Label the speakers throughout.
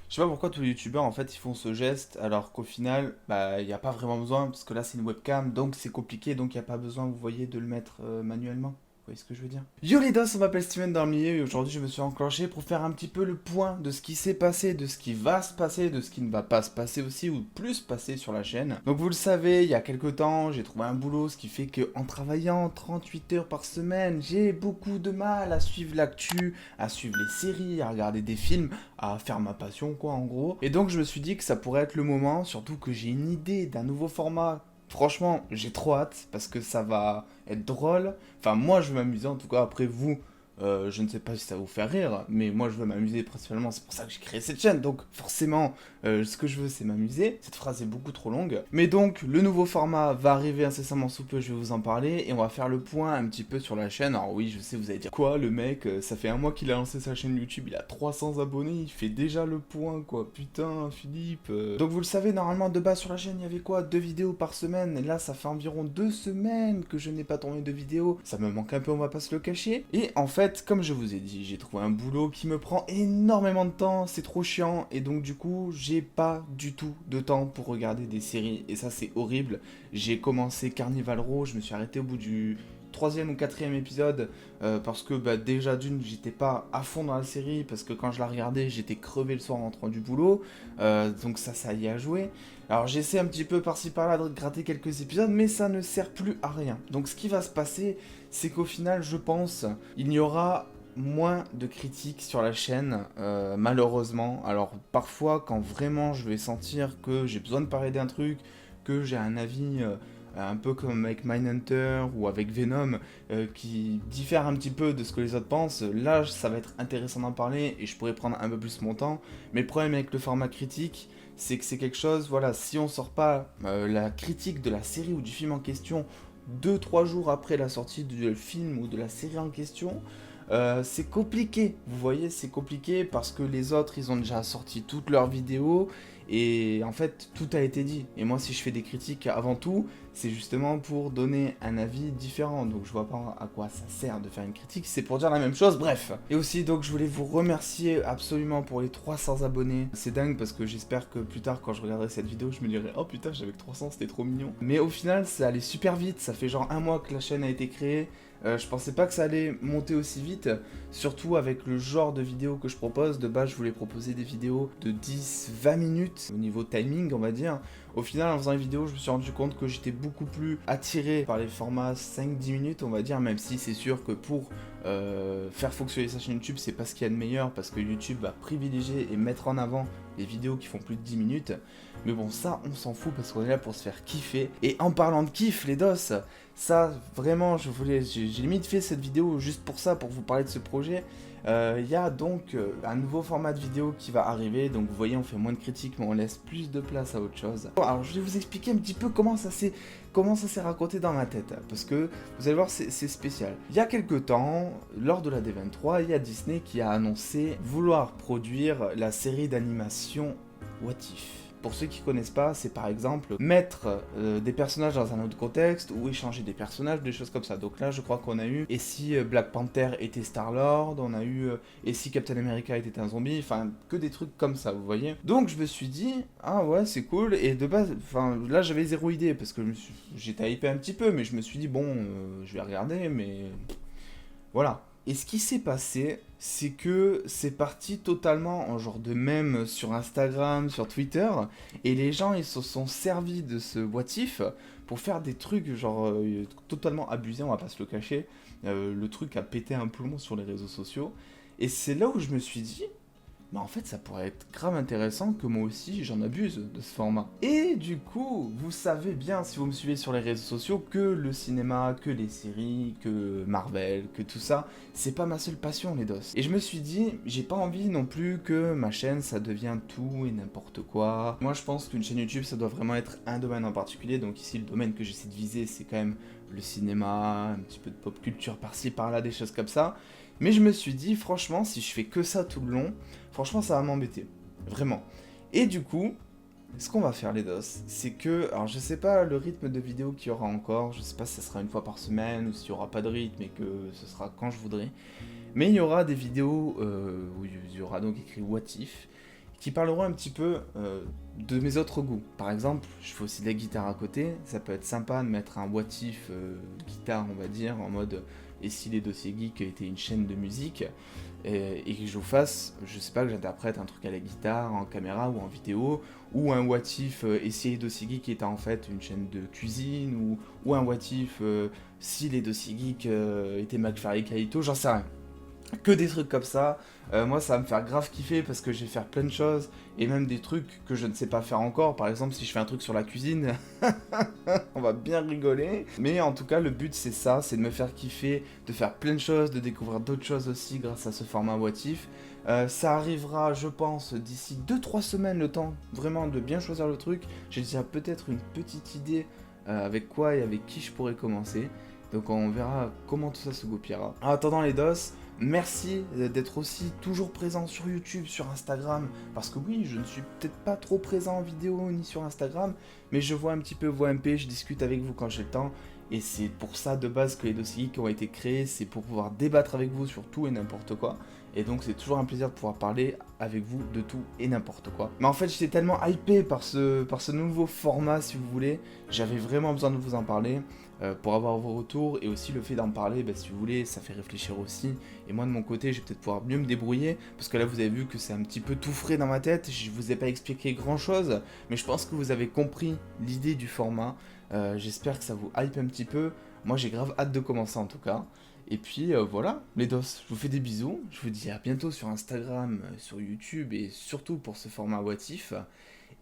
Speaker 1: Je sais pas pourquoi tous les youtubeurs en fait ils font ce geste alors qu'au final bah il n'y a pas vraiment besoin parce que là c'est une webcam donc c'est compliqué donc il n'y a pas besoin vous voyez de le mettre manuellement. Vous voyez ce que je veux dire? Yo les dos, on m'appelle Steven dans le milieu et aujourd'hui je me suis enclenché pour faire un petit peu le point de ce qui s'est passé, de ce qui va se passer, de ce qui ne va pas se passer aussi ou plus se passer sur la chaîne. Donc vous le savez, il y a quelques temps j'ai trouvé un boulot ce qui fait que en travaillant 38 heures par semaine j'ai beaucoup de mal à suivre l'actu, à suivre les séries, à regarder des films, à faire ma passion quoi en gros. Et donc je me suis dit que ça pourrait être le moment, surtout que j'ai une idée d'un nouveau format. Franchement, j'ai trop hâte parce que ça va être drôle. Enfin, moi je veux m'amuser en tout cas. Après vous, je ne sais pas si ça va vous faire rire, mais moi je veux m'amuser principalement. C'est pour ça que j'ai créé cette chaîne. Donc forcément, ce que je veux c'est m'amuser. Cette phrase est beaucoup trop longue. Mais donc, le nouveau format va arriver incessamment sous peu. Je vais vous en parler et on va faire le point un petit peu sur la chaîne. Alors oui, je sais, vous allez dire quoi, le mec, ça fait un mois qu'il a lancé sa chaîne YouTube. Il a 300 abonnés. Il fait déjà le point quoi. Putain, Philippe. Donc vous le savez, normalement de base sur la chaîne, il y avait quoi, 2 vidéos par semaine. Et là, ça fait environ 2 semaines que je n'ai pas tourné de vidéo. Ça me manque un peu, on va pas se le cacher. Et en fait, comme je vous ai dit, j'ai trouvé un boulot qui me prend énormément de temps. C'est trop chiant. Et donc du coup, j'ai pas du tout de temps pour regarder des séries. Et ça, c'est horrible. J'ai commencé Carnival Row. Je me suis arrêté au bout du troisième ou quatrième épisode parce que bah, déjà d'une j'étais pas à fond dans la série parce que quand je la regardais j'étais crevé le soir en rentrant du boulot. Donc ça y a joué. Alors j'essaie un petit peu par-ci par-là de gratter quelques épisodes mais ça ne sert plus à rien. Donc ce qui va se passer c'est qu'au final je pense il y aura moins de critiques sur la chaîne, malheureusement. Alors parfois quand vraiment je vais sentir que j'ai besoin de parler d'un truc, que j'ai un avis un peu comme avec Mindhunter ou avec Venom, qui diffère un petit peu de ce que les autres pensent, là ça va être intéressant d'en parler et je pourrais prendre un peu plus mon temps. Mais le problème avec le format critique, c'est que c'est quelque chose, voilà, si on sort pas la critique de la série ou du film en question 2 3 jours après la sortie du film ou de la série en question, c'est compliqué, vous voyez, c'est compliqué parce que les autres, ils ont déjà sorti toutes leurs vidéos et en fait, tout a été dit. Et moi, si je fais des critiques avant tout, c'est justement pour donner un avis différent. Donc, je vois pas à quoi ça sert de faire une critique, c'est pour dire la même chose, bref. Et aussi, donc, je voulais vous remercier absolument pour les 300 abonnés. C'est dingue parce que j'espère que plus tard, quand je regarderai cette vidéo, je me dirai, oh putain, j'avais que 300, c'était trop mignon. Mais au final, ça allait super vite. Ça fait genre un mois que la chaîne a été créée. Je pensais pas que ça allait monter aussi vite, surtout avec le genre de vidéos que je propose. De base, je voulais proposer des vidéos de 10-20 minutes au niveau timing, on va dire. Au final, en faisant les vidéos, je me suis rendu compte que j'étais beaucoup plus attiré par les formats 5-10 minutes, on va dire, même si c'est sûr que pour faire fonctionner sa chaîne YouTube, c'est pas ce qu'il y a de meilleur, parce que YouTube va privilégier et mettre en avant les vidéos qui font plus de 10 minutes. Mais bon, ça, on s'en fout parce qu'on est là pour se faire kiffer. Et en parlant de kiff, les dos, ça, vraiment, j'ai limite fait cette vidéo juste pour ça, pour vous parler de ce projet. Il y a donc un nouveau format de vidéo qui va arriver, donc vous voyez on fait moins de critiques mais on laisse plus de place à autre chose. Bon, alors je vais vous expliquer un petit peu comment ça s'est raconté dans ma tête, parce que vous allez voir c'est spécial. Il y a quelques temps, lors de la D23, il y a Disney qui a annoncé vouloir produire la série d'animation What If. Pour ceux qui connaissent pas, c'est par exemple mettre des personnages dans un autre contexte ou échanger des personnages, des choses comme ça. Donc là, je crois qu'on a eu et si Black Panther était Star-Lord, on a eu et si Captain America était un zombie, enfin que des trucs comme ça, vous voyez. Donc je me suis dit ah ouais c'est cool et de base, enfin là j'avais zéro idée parce que j'étais hypé un petit peu, mais je me suis dit bon, je vais regarder, mais voilà. Et ce qui s'est passé, c'est que c'est parti totalement en genre de mème sur Instagram, sur Twitter, et les gens ils se sont servis de ce what if pour faire des trucs genre totalement abusés, on va pas se le cacher. Le truc a pété un plomb sur les réseaux sociaux. Et c'est là où je me suis dit, mais en fait ça pourrait être grave intéressant que moi aussi j'en abuse de ce format. Et du coup, vous savez bien si vous me suivez sur les réseaux sociaux que le cinéma, que les séries, que Marvel, que tout ça, c'est pas ma seule passion les dos. Et je me suis dit, j'ai pas envie non plus que ma chaîne ça devienne tout et n'importe quoi. Moi je pense qu'une chaîne YouTube ça doit vraiment être un domaine en particulier, donc ici le domaine que j'essaie de viser c'est quand même le cinéma, un petit peu de pop culture par-ci par-là, des choses comme ça. Mais je me suis dit, franchement, si je fais que ça tout le long, franchement, ça va m'embêter. Vraiment. Et du coup, ce qu'on va faire, les dos, c'est que. Alors, je sais pas le rythme de vidéo qu'il y aura encore. Je sais pas si ça sera une fois par semaine ou s'il y aura pas de rythme et que ce sera quand je voudrais. Mais il y aura des vidéos où il y aura donc écrit What If qui parleront un petit peu de mes autres goûts. Par exemple, je fais aussi de la guitare à côté, ça peut être sympa de mettre un what if guitare, on va dire, en mode et si les dossiers geeks étaient une chaîne de musique, et que je vous fasse, je sais pas, que j'interprète un truc à la guitare, en caméra ou en vidéo, ou un what if et si les dossiers geeks étaient en fait une chaîne de cuisine, ou un what if si les dossiers geeks étaient McFly et Kaito, j'en sais rien. Que des trucs comme ça. Moi, ça va me faire grave kiffer parce que je vais faire plein de choses et même des trucs que je ne sais pas faire encore. Par exemple, si je fais un truc sur la cuisine, on va bien rigoler. Mais en tout cas, le but c'est ça, c'est de me faire kiffer, de faire plein de choses, de découvrir d'autres choses aussi grâce à ce format What If. Ça arrivera, je pense, d'ici 2-3 semaines, le temps vraiment de bien choisir le truc. J'ai déjà peut-être une petite idée avec quoi et avec qui je pourrais commencer. Donc on verra comment tout ça se goupillera. En attendant les dos, merci d'être aussi toujours présent sur YouTube, sur Instagram, parce que oui, je ne suis peut-être pas trop présent en vidéo ni sur Instagram, mais je vois un petit peu vos MP, je discute avec vous quand j'ai le temps, et c'est pour ça de base que les dossiers qui ont été créés, c'est pour pouvoir débattre avec vous sur tout et n'importe quoi, et donc c'est toujours un plaisir de pouvoir parler avec vous de tout et n'importe quoi. Mais en fait, j'étais tellement hypé par ce nouveau format, si vous voulez, j'avais vraiment besoin de vous en parler. Pour avoir vos retours et aussi le fait d'en parler, bah, si vous voulez, ça fait réfléchir aussi. Et moi de mon côté, je vais peut-être pouvoir mieux me débrouiller parce que là vous avez vu que c'est un petit peu tout frais dans ma tête. Je vous ai pas expliqué grand chose, mais je pense que vous avez compris l'idée du format. J'espère que ça vous hype un petit peu. Moi j'ai grave hâte de commencer en tout cas. Et puis voilà, les dos, je vous fais des bisous. Je vous dis à bientôt sur Instagram, sur YouTube et surtout pour ce format What If.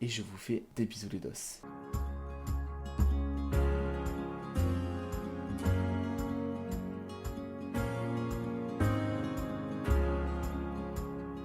Speaker 1: Et je vous fais des bisous les dos.